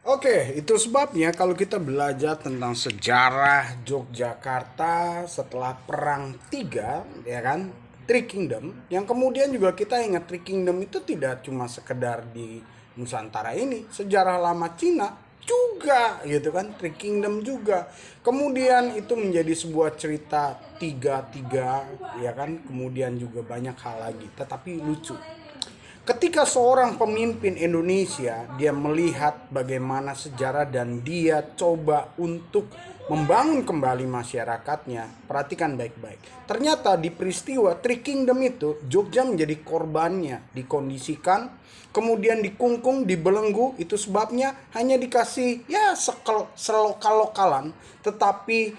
Oke, itu sebabnya kalau kita belajar tentang sejarah Yogyakarta setelah Perang Tiga, ya kan, Three Kingdom, yang kemudian juga kita ingat Three Kingdom itu tidak cuma sekedar di Nusantara ini, sejarah lama Cina juga, gitu kan, Three Kingdom juga. Kemudian itu menjadi sebuah cerita tiga-tiga, ya kan, kemudian juga banyak hal lagi, tetapi lucu. Ketika seorang pemimpin Indonesia dia melihat bagaimana sejarah dan dia coba untuk membangun kembali masyarakatnya, perhatikan baik-baik. Ternyata di peristiwa Three Kingdom itu Jogja menjadi korbannya, dikondisikan, kemudian dikungkung, dibelenggu. Itu sebabnya hanya dikasih ya selokal-lokalan, tetapi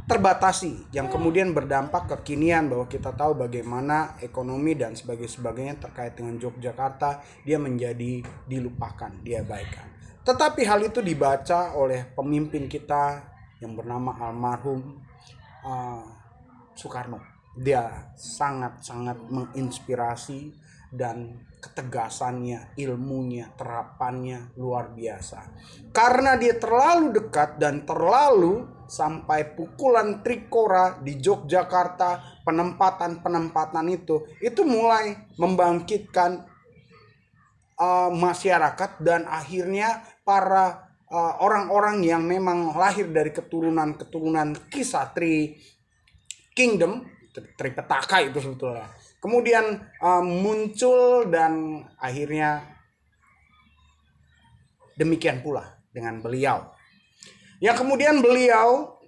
terbatasi, yang kemudian berdampak kekinian bahwa kita tahu bagaimana ekonomi dan sebagainya terkait dengan Yogyakarta dia menjadi dilupakan, diabaikan. Tetapi hal itu dibaca oleh pemimpin kita yang bernama almarhum uh, Soekarno. Dia sangat-sangat menginspirasi dan ketegasannya, ilmunya, terapannya luar biasa. Karena dia terlalu dekat dan terlalu sampai pukulan Trikora di Yogyakarta, penempatan itu mulai membangkitkan masyarakat dan akhirnya para orang-orang yang memang lahir dari keturunan kisah Kingdom, Tripitaka itu sebetulnya. Kemudian muncul dan akhirnya demikian pula dengan beliau. Yang kemudian beliau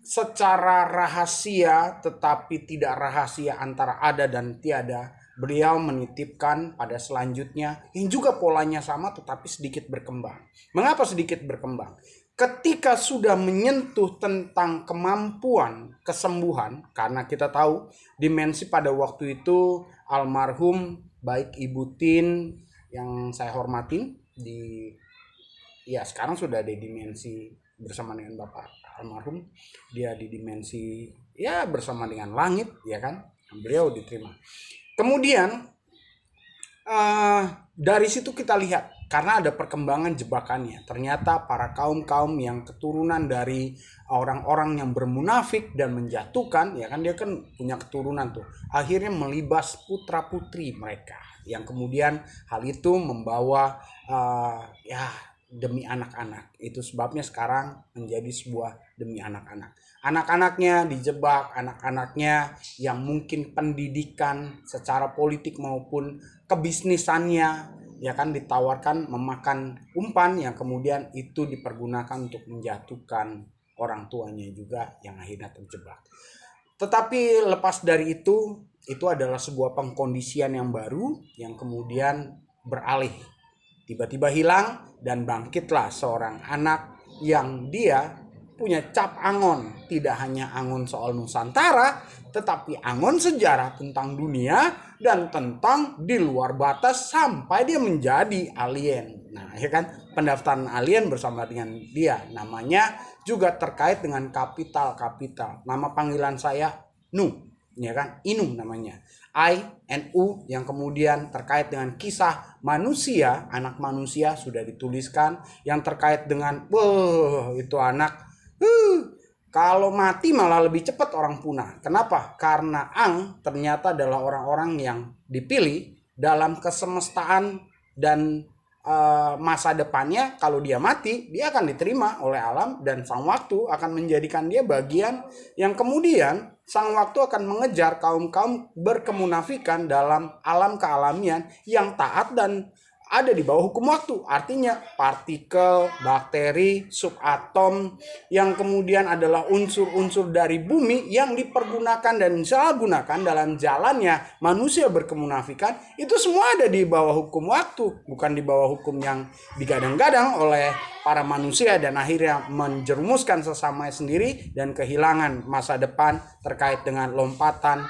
secara rahasia, tetapi tidak rahasia antara ada dan tiada, beliau menitipkan pada selanjutnya yang juga polanya sama tetapi sedikit berkembang. Mengapa sedikit berkembang? Ketika sudah menyentuh tentang kemampuan kesembuhan, karena kita tahu dimensi pada waktu itu almarhum baik Ibu Tin yang saya hormatin di ya sekarang sudah ada dimensi bersama dengan Bapak almarhum, dia di dimensi ya bersama dengan langit, ya kan, beliau diterima. Kemudian dari situ kita lihat karena ada perkembangan jebakannya. Ternyata para kaum-kaum yang keturunan dari orang-orang yang bermunafik dan menjatuhkan, ya kan dia kan punya keturunan tuh. Akhirnya melibas putra-putri mereka. Yang kemudian hal itu membawa ya demi anak-anak. Itu sebabnya sekarang menjadi sebuah demi anak-anak. Anak-anaknya dijebak, anak-anaknya yang mungkin pendidikan secara politik maupun kebisnisannya ya kan ditawarkan memakan umpan yang kemudian itu dipergunakan untuk menjatuhkan orang tuanya juga yang akhirnya terjebak. Tetapi lepas dari itu adalah sebuah pengkondisian yang baru yang kemudian beralih. Tiba-tiba hilang dan bangkitlah seorang anak yang dia punya cap angon. Tidak hanya angon soal Nusantara, tetapi angon sejarah tentang dunia dan tentang di luar batas sampai dia menjadi alien. Nah, ya kan, pendaftaran alien bersama dengan dia. Namanya juga terkait dengan kapital. Nama panggilan saya Nu, ya kan, Inu namanya. INU yang kemudian terkait dengan kisah manusia, anak manusia sudah dituliskan yang terkait dengan itu anak kalau mati malah lebih cepat orang punah. Kenapa? Karena Ang ternyata adalah orang-orang yang dipilih dalam kesemestaan dan masa depannya. Kalau dia mati, dia akan diterima oleh alam dan sang waktu akan menjadikan dia bagian yang kemudian sang waktu akan mengejar kaum-kaum berkemunafikan dalam alam kealamian yang taat dan ada di bawah hukum waktu. Artinya partikel, bakteri, subatom yang kemudian adalah unsur-unsur dari bumi yang dipergunakan dan disalahgunakan dalam jalannya manusia berkemunafikan, itu semua ada di bawah hukum waktu, bukan di bawah hukum yang digadang-gadang oleh para manusia dan akhirnya menjerumuskan sesama sendiri dan kehilangan masa depan terkait dengan lompatan,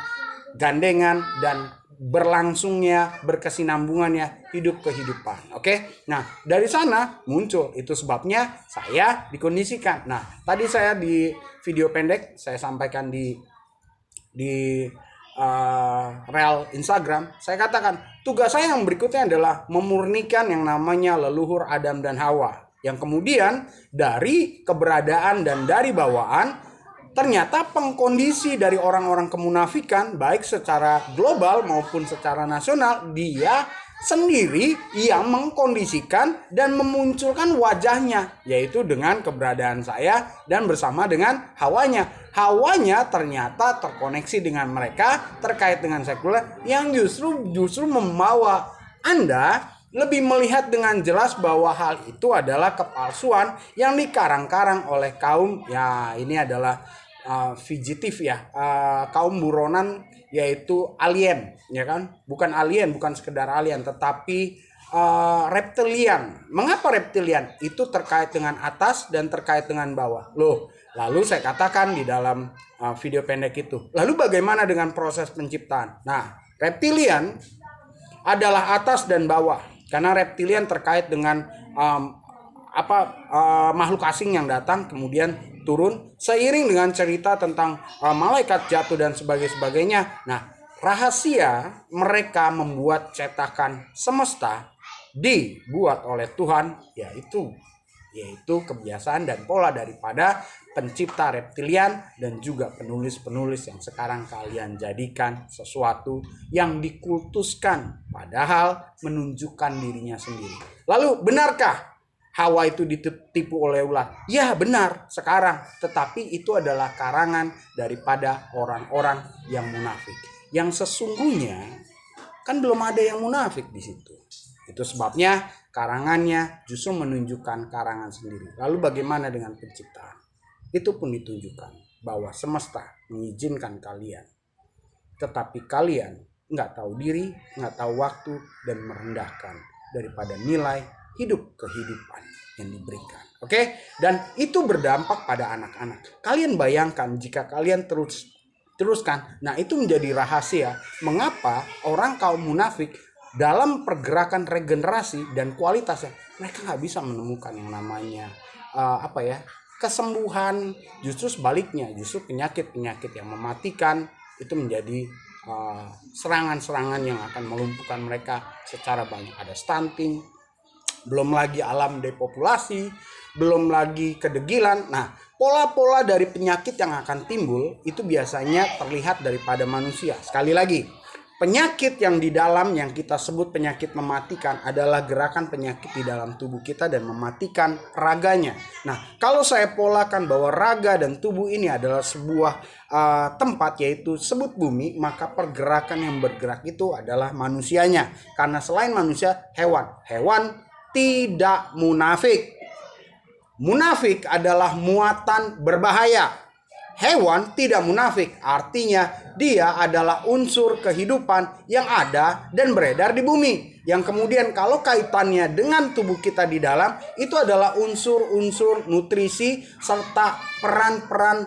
gandengan dan berlangsungnya, berkesinambungannya hidup kehidupan. Oke. Nah, dari sana muncul itu sebabnya saya dikondisikan. Nah, tadi saya di video pendek saya sampaikan di reel Instagram, saya katakan tugas saya yang berikutnya adalah memurnikan yang namanya leluhur Adam dan Hawa, yang kemudian dari keberadaan dan dari bawaan ternyata pengkondisi dari orang-orang kemunafikan baik secara global maupun secara nasional, dia sendiri yang mengkondisikan dan memunculkan wajahnya, yaitu dengan keberadaan saya dan bersama dengan Hawanya. Hawanya ternyata terkoneksi dengan mereka terkait dengan sekuler yang justru membawa Anda lebih melihat dengan jelas bahwa hal itu adalah kepalsuan yang dikarang-karang oleh kaum, ya ini adalah fugitif ya, kaum buronan, yaitu alien, ya kan? Bukan alien, bukan sekedar alien, tetapi reptilian. Mengapa reptilian? Itu terkait dengan atas dan terkait dengan bawah. Loh, lalu saya katakan di dalam video pendek itu, lalu bagaimana dengan proses penciptaan? Nah, reptilian adalah atas dan bawah, karena reptilian terkait dengan makhluk asing yang datang kemudian turun seiring dengan cerita tentang malaikat jatuh dan sebagainya. Nah, rahasia mereka membuat cetakan semesta dibuat oleh Tuhan, yaitu kebiasaan dan pola daripada pencipta reptilian dan juga penulis-penulis yang sekarang kalian jadikan sesuatu yang dikultuskan padahal menunjukkan dirinya sendiri. Lalu benarkah Hawa itu ditipu oleh ular? Ya benar sekarang, tetapi itu adalah karangan daripada orang-orang yang munafik. Yang sesungguhnya kan belum ada yang munafik di situ. Itu sebabnya karangannya justru menunjukkan karangan sendiri. Lalu bagaimana dengan penciptaan? Itu pun ditunjukkan bahwa semesta mengizinkan kalian, tetapi kalian nggak tahu diri, nggak tahu waktu, dan merendahkan daripada nilai hidup kehidupan yang diberikan. Oke? Dan itu berdampak pada anak-anak. Kalian bayangkan jika kalian teruskan. Nah, itu menjadi rahasia mengapa orang kaum munafik dalam pergerakan regenerasi dan kualitasnya mereka nggak bisa menemukan yang namanya kesembuhan. Justru sebaliknya, justru penyakit-penyakit yang mematikan itu menjadi serangan-serangan yang akan melumpuhkan mereka secara banyak. Ada stunting, belum lagi alam depopulasi, belum lagi kedegilan. Nah, pola-pola dari penyakit yang akan timbul itu biasanya terlihat daripada manusia. Sekali lagi, penyakit yang di dalam yang kita sebut penyakit mematikan adalah gerakan penyakit di dalam tubuh kita dan mematikan raganya. Nah, kalau saya polakan bahwa raga dan tubuh ini adalah sebuah tempat, yaitu sebut bumi, maka pergerakan yang bergerak itu adalah manusianya. Karena selain manusia, hewan. Hewan tidak munafik. Munafik adalah muatan berbahaya. Hewan tidak munafik, artinya dia adalah unsur kehidupan yang ada dan beredar di bumi. Yang kemudian kalau kaitannya dengan tubuh kita di dalam, itu adalah unsur-unsur nutrisi serta peran-peran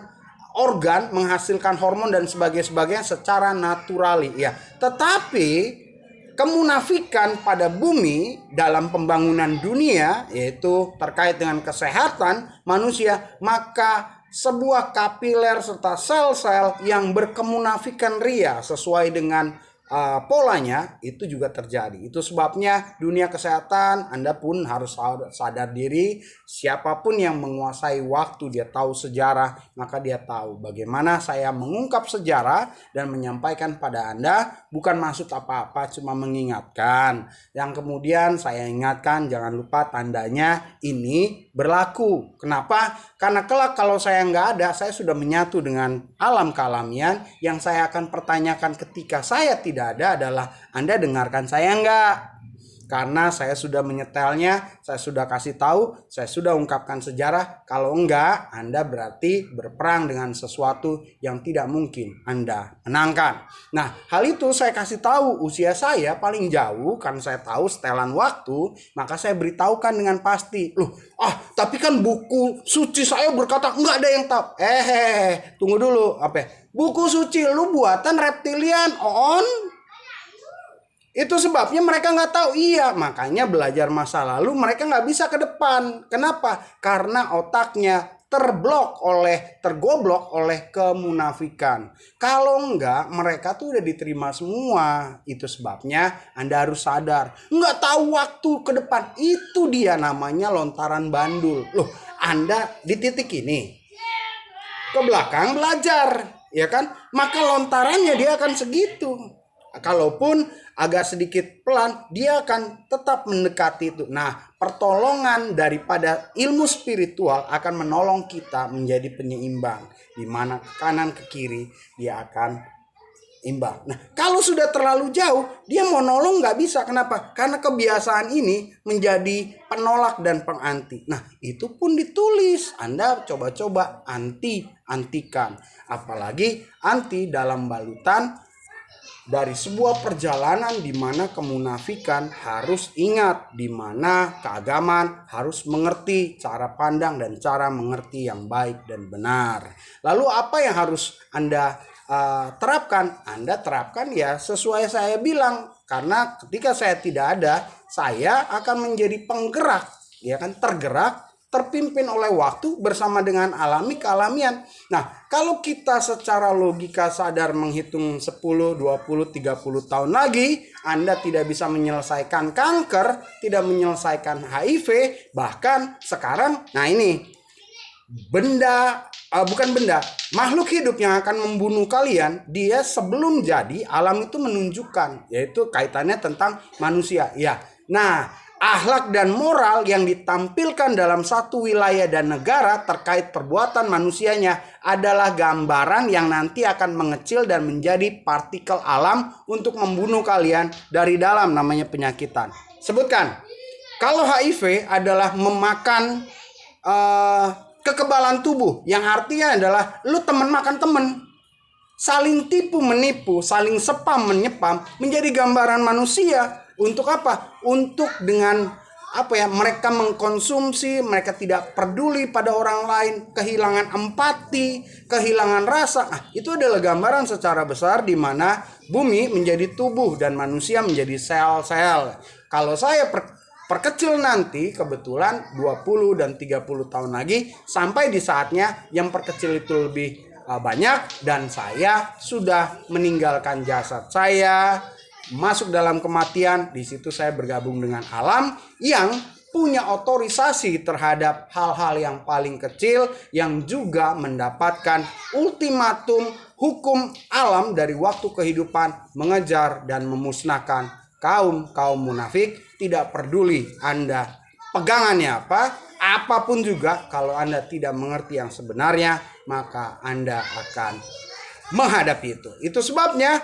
organ menghasilkan hormon dan sebagainya secara naturali ya. Tetapi kemunafikan pada bumi dalam pembangunan dunia, yaitu terkait dengan kesehatan manusia, maka sebuah kapiler serta sel-sel yang berkemunafikan ria sesuai dengan polanya itu juga terjadi. Itu sebabnya dunia kesehatan Anda pun harus sadar diri. Siapapun yang menguasai waktu, dia tahu sejarah, maka dia tahu bagaimana saya mengungkap sejarah dan menyampaikan pada Anda. Bukan maksud apa-apa, cuma mengingatkan. Yang kemudian saya ingatkan, jangan lupa tandanya ini berlaku. Kenapa? Karena kelak kalau saya nggak ada, saya sudah menyatu dengan alam kealamian. Yang saya akan pertanyakan ketika saya tidak ada adalah, Anda dengarkan saya enggak? Karena saya sudah menyetelnya, saya sudah kasih tahu, saya sudah ungkapkan sejarah. Kalau enggak, Anda berarti berperang dengan sesuatu yang tidak mungkin Anda menangkan. Nah, hal itu saya kasih tahu usia saya paling jauh, kan saya tahu setelan waktu, maka saya beritahukan dengan pasti. Tapi kan buku suci saya berkata enggak ada yang tahu. Tunggu dulu, buku suci lu buatan reptilian on. Itu sebabnya mereka nggak tahu. Iya, makanya belajar masa lalu mereka nggak bisa ke depan. Kenapa? Karena otaknya tergoblok oleh kemunafikan. Kalau enggak, mereka tuh udah diterima semua. Itu sebabnya Anda harus sadar, enggak tahu waktu ke depan. Itu dia namanya lontaran bandul. Loh, Anda di titik ini ke belakang belajar, ya kan? Maka lontarannya dia akan segitu. Kalaupun agak sedikit pelan, dia akan tetap mendekati itu. Nah, pertolongan daripada ilmu spiritual akan menolong kita menjadi penyeimbang, di mana ke kanan ke kiri dia akan imbang. Nah, kalau sudah terlalu jauh, dia mau nolong nggak bisa. Kenapa? Karena kebiasaan ini menjadi penolak dan penganti. Nah, itu pun ditulis. Anda coba-coba antikan. Apalagi anti dalam balutan dari sebuah perjalanan di mana kemunafikan harus ingat, di mana keagamaan harus mengerti cara pandang dan cara mengerti yang baik dan benar. Lalu apa yang harus Anda terapkan? Anda terapkan ya sesuai saya bilang, karena ketika saya tidak ada, saya akan menjadi penggerak, ya kan, tergerak, terpimpin oleh waktu bersama dengan alami kealamian. Nah, kalau kita secara logika sadar menghitung 10, 20, 30 tahun lagi, Anda tidak bisa menyelesaikan kanker, tidak menyelesaikan HIV, bahkan sekarang, nah ini makhluk hidup yang akan membunuh kalian, dia sebelum jadi alam itu menunjukkan, yaitu kaitannya tentang manusia. Ya, nah, akhlak dan moral yang ditampilkan dalam satu wilayah dan negara terkait perbuatan manusianya adalah gambaran yang nanti akan mengecil dan menjadi partikel alam untuk membunuh kalian dari dalam, namanya penyakitan. Sebutkan, kalau HIV adalah memakan kekebalan tubuh, yang artinya adalah lu temen makan temen. Saling tipu menipu, saling sepam menyepam menjadi gambaran manusia. Untuk apa? Untuk dengan mereka mengkonsumsi, mereka tidak peduli pada orang lain, kehilangan empati, kehilangan rasa. Nah, itu adalah gambaran secara besar di mana bumi menjadi tubuh dan manusia menjadi sel-sel. Kalau saya perkecil nanti, kebetulan 20 dan 30 tahun lagi, sampai di saatnya yang perkecil itu lebih banyak dan saya sudah meninggalkan jasad saya, masuk dalam kematian. Di situ saya bergabung dengan alam yang punya otorisasi terhadap hal-hal yang paling kecil, yang juga mendapatkan ultimatum hukum alam dari waktu kehidupan mengejar dan memusnahkan kaum munafik. Tidak peduli Anda pegangannya apapun juga, kalau Anda tidak mengerti yang sebenarnya, maka Anda akan menghadapi itu. Itu sebabnya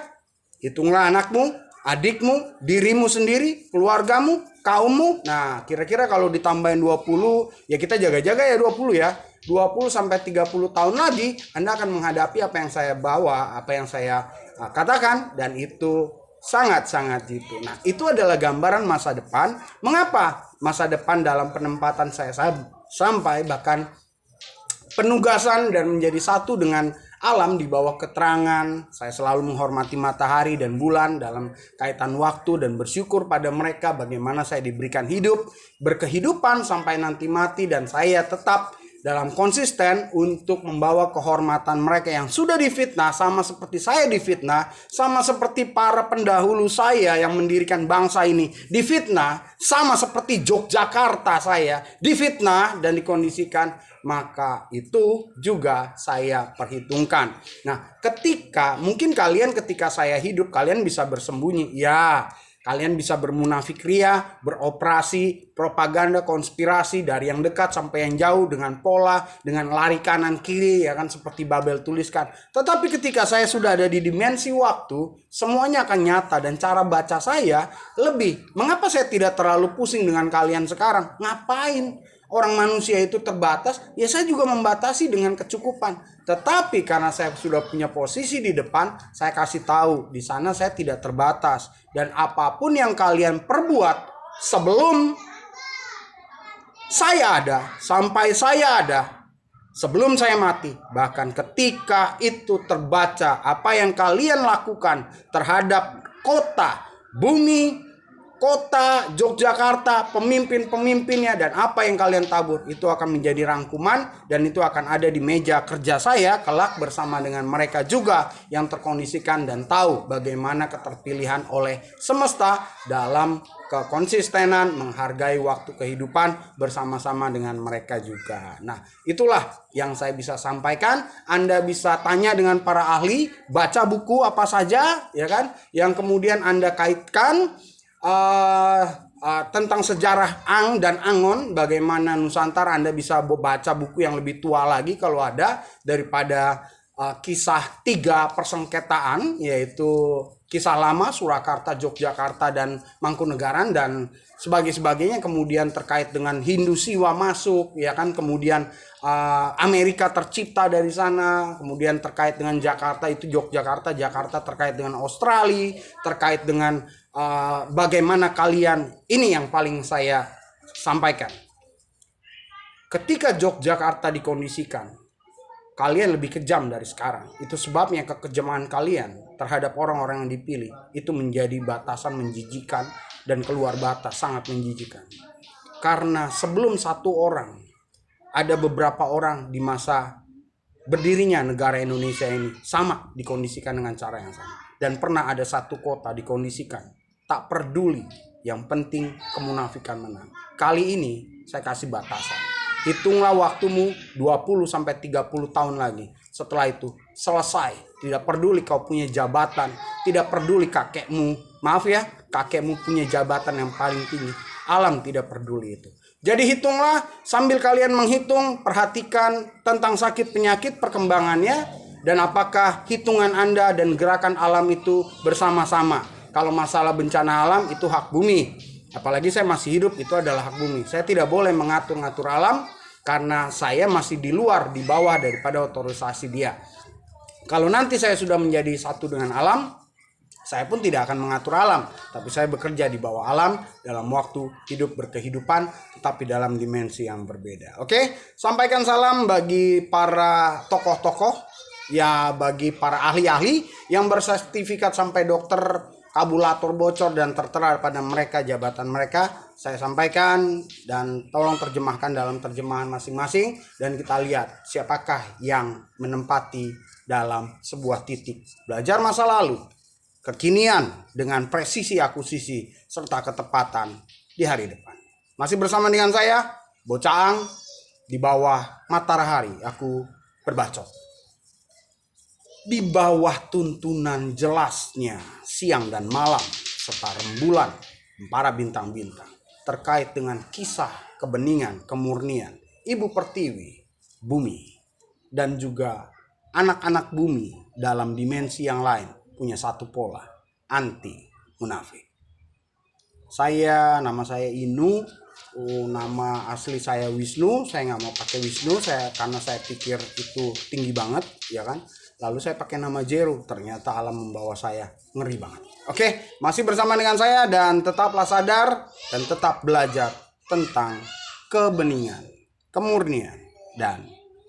hitunglah anakmu, adikmu, dirimu sendiri, keluargamu, kaummu. Nah, kira-kira kalau ditambahin 20, ya kita jaga-jaga ya 20 ya. 20 sampai 30 tahun lagi Anda akan menghadapi apa yang saya bawa, apa yang saya katakan, dan itu sangat-sangat gitu. Nah, itu adalah gambaran masa depan. Mengapa masa depan dalam penempatan saya sampai bahkan penugasan dan menjadi satu dengan alam di bawah keterangan. Saya selalu menghormati matahari dan bulan dalam kaitan waktu dan bersyukur pada mereka bagaimana saya diberikan hidup, berkehidupan sampai nanti mati, dan saya tetap dalam konsisten untuk membawa kehormatan mereka yang sudah difitnah, sama seperti saya difitnah, sama seperti para pendahulu saya yang mendirikan bangsa ini difitnah, sama seperti Yogyakarta saya difitnah dan dikondisikan. Maka itu juga saya perhitungkan. Nah, mungkin kalian ketika saya hidup, kalian bisa bersembunyi. Ya, kalian bisa bermunafik ria, beroperasi, propaganda, konspirasi dari yang dekat sampai yang jauh dengan pola, dengan lari kanan kiri, ya kan, seperti Babel tuliskan. Tetapi ketika saya sudah ada di dimensi waktu, semuanya akan nyata, dan cara baca saya lebih. Mengapa saya tidak terlalu pusing dengan kalian sekarang? Ngapain? Orang manusia itu terbatas, ya saya juga membatasi dengan kecukupan. Tetapi karena saya sudah punya posisi di depan, saya kasih tahu di sana saya tidak terbatas. Dan apapun yang kalian perbuat sebelum saya ada, sampai saya ada, sebelum saya mati, bahkan ketika itu terbaca apa yang kalian lakukan terhadap kota, bumi, kota Yogyakarta, pemimpin-pemimpinnya, dan apa yang kalian tabur itu akan menjadi rangkuman, dan itu akan ada di meja kerja saya kelak bersama dengan mereka juga yang terkondisikan dan tahu bagaimana keterpilihan oleh semesta dalam kekonsistenan menghargai waktu kehidupan bersama-sama dengan mereka juga. Nah, itulah yang saya bisa sampaikan. Anda bisa tanya dengan para ahli, baca buku apa saja, ya kan, yang kemudian Anda kaitkan tentang sejarah Ang dan Angon, bagaimana Nusantara. Anda bisa baca buku yang lebih tua lagi kalau ada, daripada kisah 3 persengketaan, yaitu Kisah Lama, Surakarta, Yogyakarta, dan Mangkunegaran, dan sebagainya. Kemudian terkait dengan Hindu Siwa masuk, ya kan, kemudian Amerika tercipta dari sana, kemudian terkait dengan Jakarta itu Yogyakarta, Jakarta terkait dengan Australia, terkait dengan bagaimana kalian, ini yang paling saya sampaikan. Ketika Yogyakarta dikondisikan, kalian lebih kejam dari sekarang. Itu sebabnya kekejaman kalian terhadap orang-orang yang dipilih itu menjadi batasan menjijikan dan keluar batas, sangat menjijikan. Karena sebelum satu orang, ada beberapa orang di masa berdirinya negara Indonesia ini sama dikondisikan dengan cara yang sama. Dan pernah ada satu kota dikondisikan, tak peduli, yang penting kemunafikan menang. Kali ini saya kasih batasan. Hitunglah waktumu 20-30 tahun lagi. Setelah itu selesai. Tidak peduli kau punya jabatan, tidak peduli kakekmu, maaf ya, kakekmu punya jabatan yang paling tinggi. Alam tidak peduli itu. Jadi hitunglah, sambil kalian menghitung, perhatikan tentang sakit penyakit perkembangannya, dan apakah hitungan Anda dan gerakan alam itu bersama-sama. Kalau masalah bencana alam itu hak bumi. Apalagi saya masih hidup, itu adalah hak bumi. Saya tidak boleh mengatur-ngatur alam karena saya masih di luar, di bawah daripada otorisasi dia. Kalau nanti saya sudah menjadi satu dengan alam, saya pun tidak akan mengatur alam, tapi saya bekerja di bawah alam dalam waktu hidup berkehidupan, tetapi dalam dimensi yang berbeda. Oke, sampaikan salam bagi para tokoh-tokoh, ya, bagi para ahli-ahli yang bersertifikat sampai dokter, kabulator bocor, dan tertera pada mereka jabatan mereka. Saya sampaikan dan tolong terjemahkan dalam terjemahan masing-masing, dan kita lihat siapakah yang menempati dalam sebuah titik. Belajar masa lalu, kekinian dengan presisi akuisisi serta ketepatan di hari depan. Masih bersama dengan saya, Bocaang, di bawah matahari aku berbacot. Di bawah tuntunan jelasnya siang dan malam serta rembulan para bintang-bintang terkait dengan kisah kebeningan, kemurnian Ibu Pertiwi, bumi, dan juga anak-anak bumi dalam dimensi yang lain punya satu pola, anti munafik. Nama saya Inu, nama asli saya Wisnu. Saya nggak mau pakai Wisnu, karena saya pikir itu tinggi banget, ya kan. Lalu saya pakai nama Jero, ternyata alam membawa saya ngeri banget. Oke, masih bersama dengan saya, dan tetaplah sadar dan tetap belajar tentang kebeningan, kemurnian, dan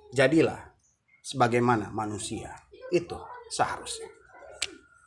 jadilah sebagaimana manusia itu seharusnya.